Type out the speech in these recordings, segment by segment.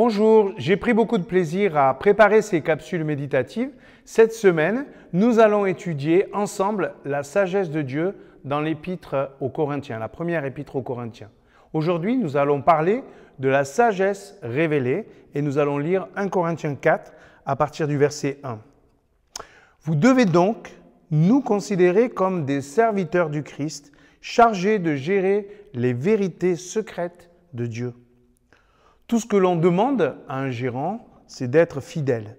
Bonjour, j'ai pris beaucoup de plaisir à préparer ces capsules méditatives. Cette semaine, nous allons étudier ensemble la sagesse de Dieu dans l'épître aux Corinthiens, la première épître aux Corinthiens. Aujourd'hui, nous allons parler de la sagesse révélée et nous allons lire 1 Corinthiens 4 à partir du verset 1. Vous devez donc nous considérer comme des serviteurs du Christ, chargés de gérer les vérités secrètes de Dieu. Tout ce que l'on demande à un gérant, c'est d'être fidèle.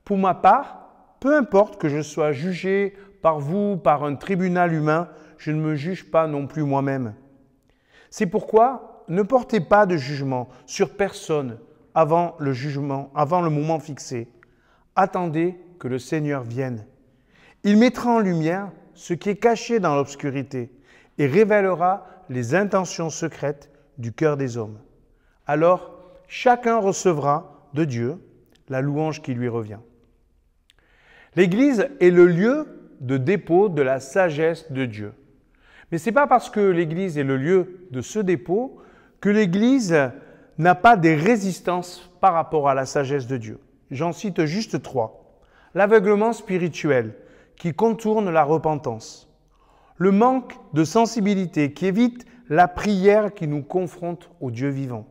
Pour ma part, peu importe que je sois jugé par vous, par un tribunal humain, je ne me juge pas non plus moi-même. C'est pourquoi ne portez pas de jugement sur personne avant le moment fixé. Attendez que le Seigneur vienne. Il mettra en lumière ce qui est caché dans l'obscurité et révélera les intentions secrètes du cœur des hommes. Alors, chacun recevra de Dieu la louange qui lui revient. L'Église est le lieu de dépôt de la sagesse de Dieu. Mais ce n'est pas parce que l'Église est le lieu de ce dépôt que l'Église n'a pas des résistances par rapport à la sagesse de Dieu. J'en cite juste 3. L'aveuglement spirituel qui contourne la repentance. Le manque de sensibilité qui évite la prière qui nous confronte au Dieu vivant.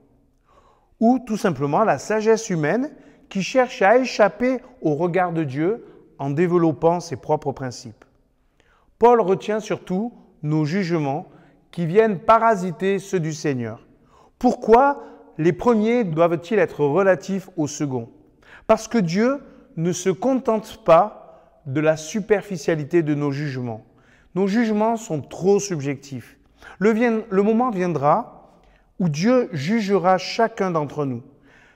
Ou tout simplement la sagesse humaine qui cherche à échapper au regard de Dieu en développant ses propres principes. Paul retient surtout nos jugements qui viennent parasiter ceux du Seigneur. Pourquoi les premiers doivent-ils être relatifs aux seconds? Parce que Dieu ne se contente pas de la superficialité de nos jugements. Nos jugements sont trop subjectifs. Le moment viendra où Dieu jugera chacun d'entre nous.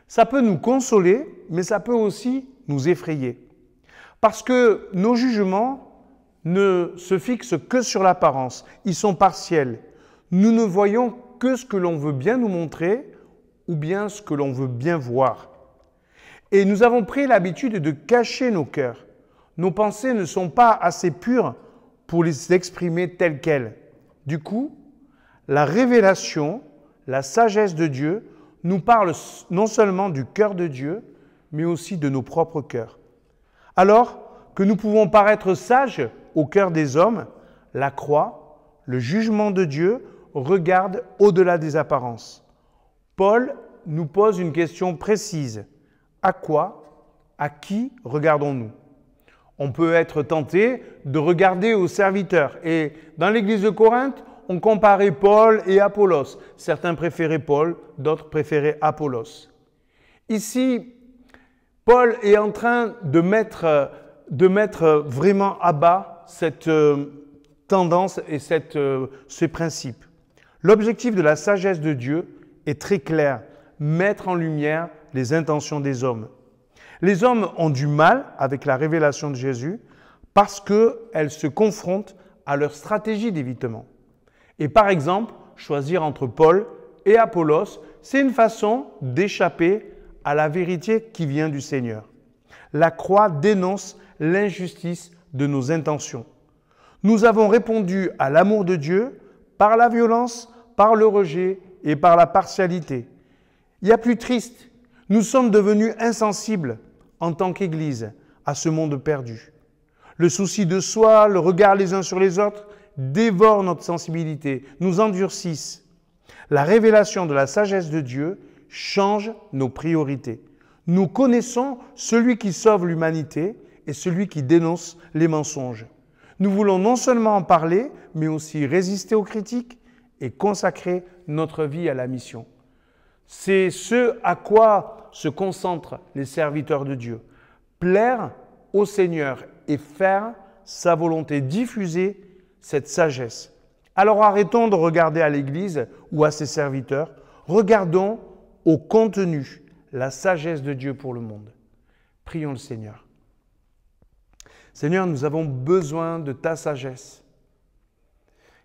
Ça peut nous consoler, mais ça peut aussi nous effrayer. Parce que nos jugements ne se fixent que sur l'apparence, ils sont partiels. Nous ne voyons que ce que l'on veut bien nous montrer ou bien ce que l'on veut bien voir. Et nous avons pris l'habitude de cacher nos cœurs. Nos pensées ne sont pas assez pures pour les exprimer telles quelles. Du coup, la révélation, la sagesse de Dieu nous parle non seulement du cœur de Dieu, mais aussi de nos propres cœurs. Alors que nous pouvons paraître sages au cœur des hommes, la croix, le jugement de Dieu, regarde au-delà des apparences. Paul nous pose une question précise. À quoi, à qui regardons-nous? On peut être tenté de regarder aux serviteurs. Et dans l'église de Corinthe, on comparait Paul et Apollos. Certains préféraient Paul, d'autres préféraient Apollos. Ici, Paul est en train de mettre vraiment à bas cette tendance et ces principes. L'objectif de la sagesse de Dieu est très clair, mettre en lumière les intentions des hommes. Les hommes ont du mal avec la révélation de Jésus parce qu'elle se confronte à leur stratégie d'évitement. Et par exemple, choisir entre Paul et Apollos, c'est une façon d'échapper à la vérité qui vient du Seigneur. La croix dénonce l'injustice de nos intentions. Nous avons répondu à l'amour de Dieu par la violence, par le rejet et par la partialité. Il y a plus triste, nous sommes devenus insensibles en tant qu'Église à ce monde perdu. Le souci de soi, le regard les uns sur les autres, dévorent notre sensibilité, nous endurcissent. La révélation de la sagesse de Dieu change nos priorités. Nous connaissons celui qui sauve l'humanité et celui qui dénonce les mensonges. Nous voulons non seulement en parler, mais aussi résister aux critiques et consacrer notre vie à la mission. C'est ce à quoi se concentrent les serviteurs de Dieu. Plaire au Seigneur et faire sa volonté, diffuser cette sagesse. Alors arrêtons de regarder à l'Église ou à ses serviteurs. Regardons au contenu, la sagesse de Dieu pour le monde. Prions le Seigneur. Seigneur, nous avons besoin de ta sagesse.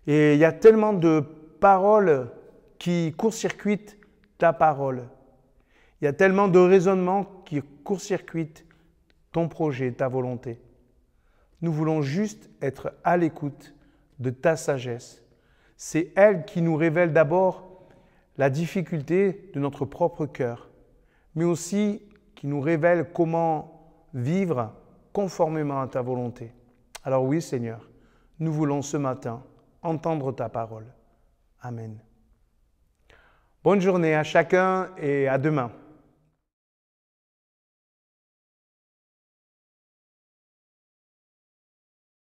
Et il y a tellement de paroles qui court-circuitent ta parole. Il y a tellement de raisonnements qui court-circuitent ton projet, ta volonté. Nous voulons juste être à l'écoute de ta sagesse. C'est elle qui nous révèle d'abord la difficulté de notre propre cœur, mais aussi qui nous révèle comment vivre conformément à ta volonté. Alors oui, Seigneur, nous voulons ce matin entendre ta parole. Amen. Bonne journée à chacun et à demain.